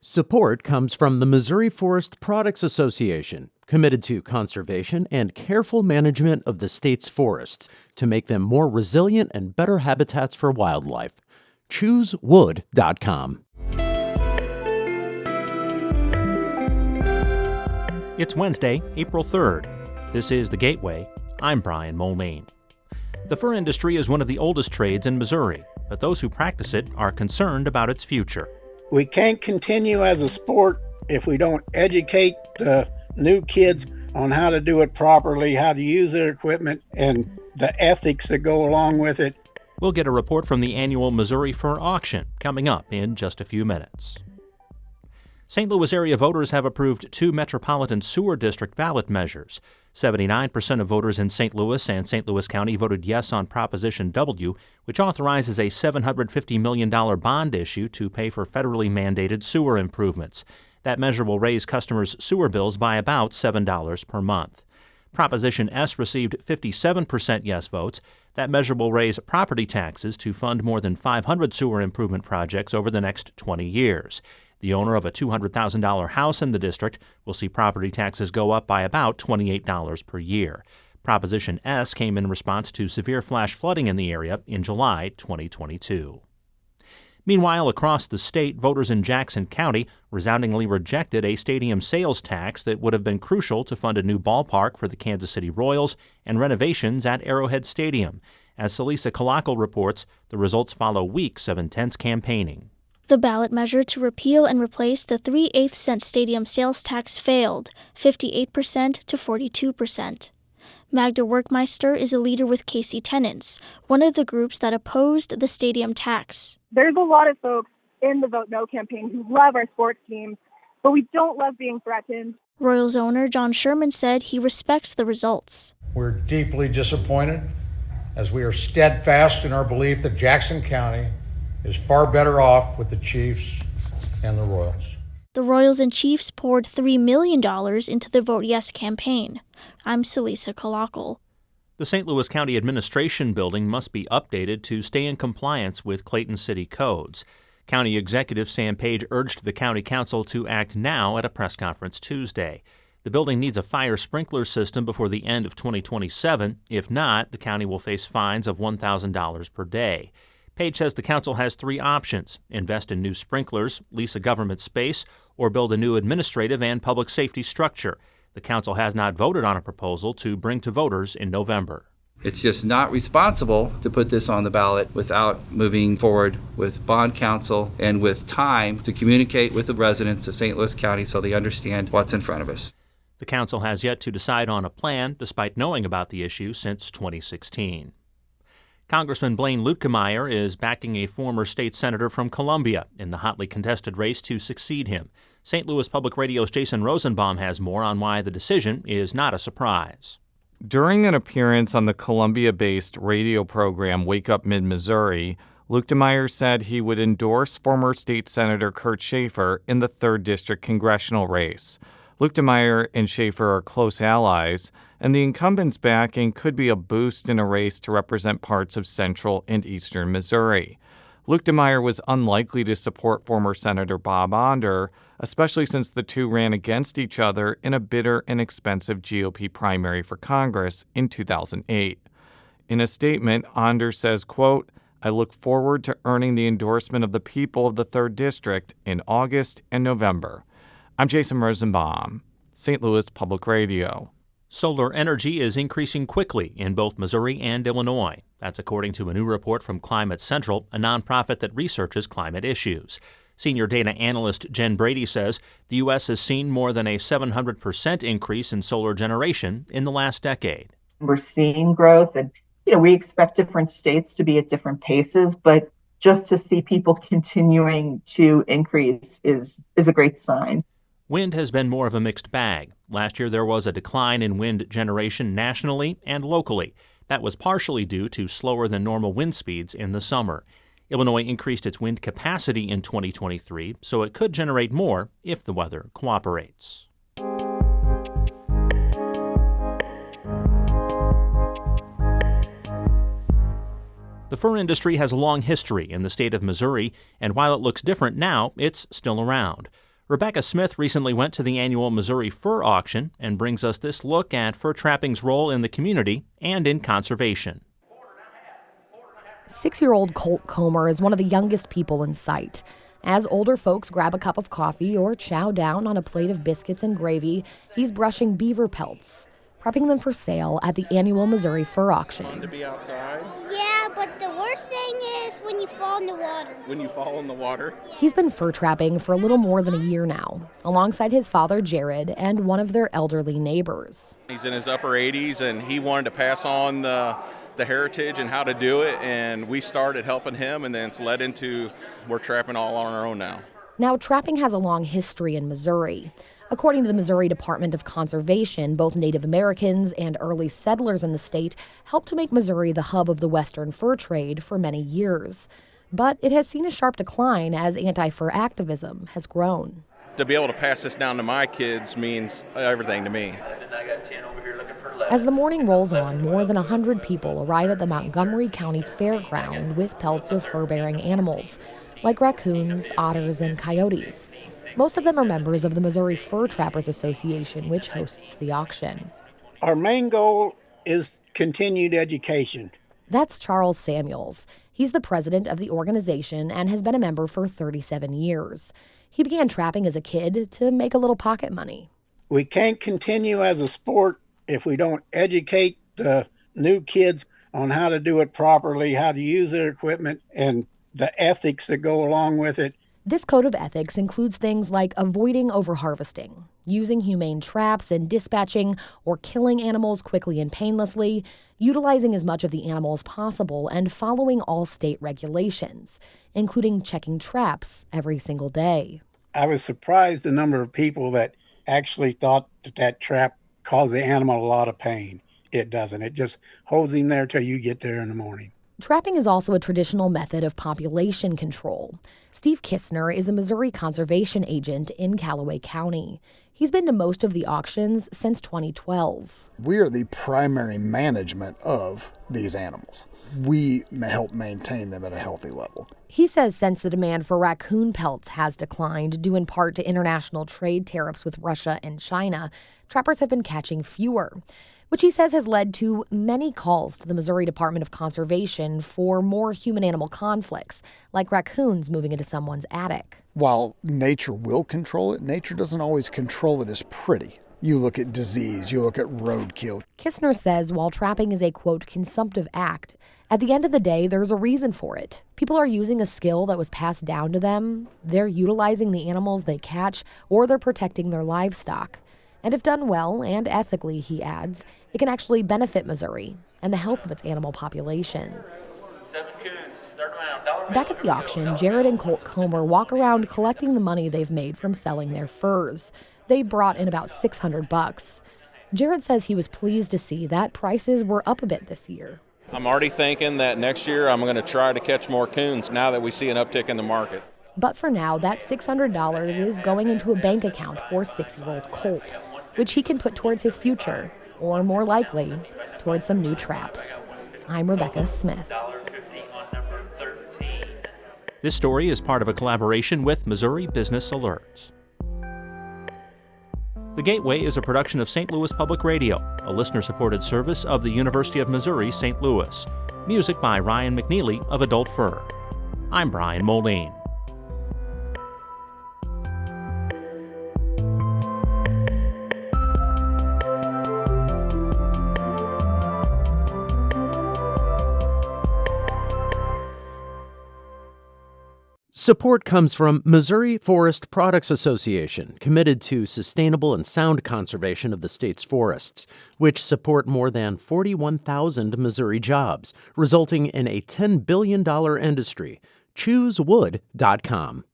Support comes from the Missouri Forest Products Association, committed to conservation and careful management of the state's forests to make them more resilient and better habitats for wildlife. ChooseWood.com. It's Wednesday, April 3rd. This is The Gateway. I'm Brian Mulmain. The fur industry is one of the oldest trades in Missouri, but those who practice it are concerned about its future. We can't continue as a sport if we don't educate the new kids on how to do it properly, how to use their equipment, and the ethics that go along with it. We'll get a report from the annual Missouri Fur Auction coming up in just a few minutes. St. Louis area voters have approved two Metropolitan Sewer District ballot measures. 79% of voters in St. Louis and St. Louis County voted yes on Proposition W, which authorizes a $750 million bond issue to pay for federally mandated sewer improvements. That measure will raise customers' sewer bills by about $7 per month. Proposition S received 57% yes votes. That measure will raise property taxes to fund more than 500 sewer improvement projects over the next 20 years. The owner of a $200,000 house in the district will see property taxes go up by about $28 per year. Proposition S came in response to severe flash flooding in the area in July 2022. Meanwhile, across the state, voters in Jackson County resoundingly rejected a stadium sales tax that would have been crucial to fund a new ballpark for the Kansas City Royals and renovations at Arrowhead Stadium. As Celisa Colaco reports, the results follow weeks of intense campaigning. The ballot measure to repeal and replace the 3/8 cent stadium sales tax failed, 58% to 42%. Magda Workmeister is a leader with Casey Tenants, one of the groups that opposed the stadium tax. There's a lot of folks in the Vote No campaign who love our sports teams, but we don't love being threatened. Royals owner John Sherman said he respects the results. We're deeply disappointed as we are steadfast in our belief that Jackson County is far better off with the Chiefs and the Royals. The Royals and Chiefs poured $3 million into the Vote Yes campaign. I'm Celisa Colaco. The St. Louis County Administration Building must be updated to stay in compliance with Clayton City codes. County Executive Sam Page urged the County Council to act now at a press conference Tuesday. The building needs a fire sprinkler system before the end of 2027. If not, the county will face fines of $1,000 per day. Page says the council has three options: invest in new sprinklers, lease a government space, or build a new administrative and public safety structure. The council has not voted on a proposal to bring to voters in November. It's just not responsible to put this on the ballot without moving forward with bond counsel and with time to communicate with the residents of St. Louis County so they understand what's in front of us. The council has yet to decide on a plan, despite knowing about the issue since 2016. Congressman Blaine Luetkemeyer is backing a former state senator from Columbia in the hotly contested race to succeed him. St. Louis Public Radio's Jason Rosenbaum has more on why the decision is not a surprise. During an appearance on the Columbia-based radio program Wake Up Mid-Missouri, Luetkemeyer said he would endorse former state senator Kurt Schaefer in the 3rd District congressional race. Luetkemeyer and Schaefer are close allies, and the incumbent's backing could be a boost in a race to represent parts of central and eastern Missouri. Luetkemeyer was unlikely to support former Senator Bob Onder, especially since the two ran against each other in a bitter and expensive GOP primary for Congress in 2008. In a statement, Onder says, quote, "I look forward to earning the endorsement of the people of the 3rd District in August and November." I'm Jason Rosenbaum, St. Louis Public Radio. Solar energy is increasing quickly in both Missouri and Illinois. That's according to a new report from Climate Central, a nonprofit that researches climate issues. Senior data analyst Jen Brady says the U.S. has seen more than a 700% increase in solar generation in the last decade. We're seeing growth, and we expect different states to be at different paces, but just to see people continuing to increase is a great sign. Wind has been more of a mixed bag. Last year there was a decline in wind generation nationally and locally. That was partially due to slower than normal wind speeds in the summer. Illinois increased its wind capacity in 2023, so it could generate more if the weather cooperates. The fur industry has a long history in the state of Missouri, and while it looks different now, it's still around. Rebecca Smith recently went to the annual Missouri Fur Auction and brings us this look at fur trapping's role in the community and in conservation. 6-year-old Colt Comer is one of the youngest people in sight. As older folks grab a cup of coffee or chow down on a plate of biscuits and gravy, he's brushing beaver pelts, prepping them for sale at the annual Missouri Fur Auction. Fun to be outside? Yeah, but the worst thing is when you fall in the water. When you fall in the water? He's been fur trapping for a little more than a year now, alongside his father, Jared, and one of their elderly neighbors. He's in his upper 80s, and he wanted to pass on the heritage and how to do it, and we started helping him, and then it's led into we're trapping all on our own now. Now, trapping has a long history in Missouri. According to the Missouri Department of Conservation, both Native Americans and early settlers in the state helped to make Missouri the hub of the Western fur trade for many years. But it has seen a sharp decline as anti-fur activism has grown. To be able to pass this down to my kids means everything to me. As the morning rolls on, more than 100 people arrive at the Montgomery County Fairground with pelts of fur-bearing animals, like raccoons, otters, and coyotes. Most of them are members of the Missouri Fur Trappers Association, which hosts the auction. Our main goal is continued education. That's Charles Samuels. He's the president of the organization and has been a member for 37 years. He began trapping as a kid to make a little pocket money. We can't continue as a sport if we don't educate the new kids on how to do it properly, how to use their equipment, and the ethics that go along with it. This code of ethics includes things like avoiding overharvesting, using humane traps and dispatching or killing animals quickly and painlessly, utilizing as much of the animal as possible, and following all state regulations, including checking traps every single day. I was surprised the number of people that actually thought that trap caused the animal a lot of pain. It doesn't. It just holds him there till you get there in the morning. Trapping is also a traditional method of population control. Steve Kistner is a Missouri conservation agent in Callaway County. He's been to most of the auctions since 2012. We are the primary management of these animals. We help maintain them at a healthy level. He says since the demand for raccoon pelts has declined, due in part to international trade tariffs with Russia and China, trappers have been catching fewer, which he says has led to many calls to the Missouri Department of Conservation for more human-animal conflicts, like raccoons moving into someone's attic. While nature will control it, nature doesn't always control it as pretty. You look at disease, you look at roadkill. Kistner says while trapping is a, quote, consumptive act, at the end of the day, there's a reason for it. People are using a skill that was passed down to them. They're utilizing the animals they catch, or they're protecting their livestock. And if done well and ethically, he adds, it can actually benefit Missouri and the health of its animal populations. Back at the auction, Jared and Colt Comer walk around collecting the money they've made from selling their furs. They brought in about $600. Jared says he was pleased to see that prices were up a bit this year. I'm already thinking that next year I'm going to try to catch more coons now that we see an uptick in the market. But for now, that $600 is going into a bank account for 6-year-old Colt, which he can put towards his future, or more likely, towards some new traps. I'm Rebecca Smith. This story is part of a collaboration with Missouri Business Alerts. The Gateway is a production of St. Louis Public Radio, a listener-supported service of the University of Missouri St. Louis. Music by Ryan McNeely of Adult Fur. I'm Brian Moline. Support comes from Missouri Forest Products Association, committed to sustainable and sound conservation of the state's forests, which support more than 41,000 Missouri jobs, resulting in a $10 billion industry. ChooseWood.com.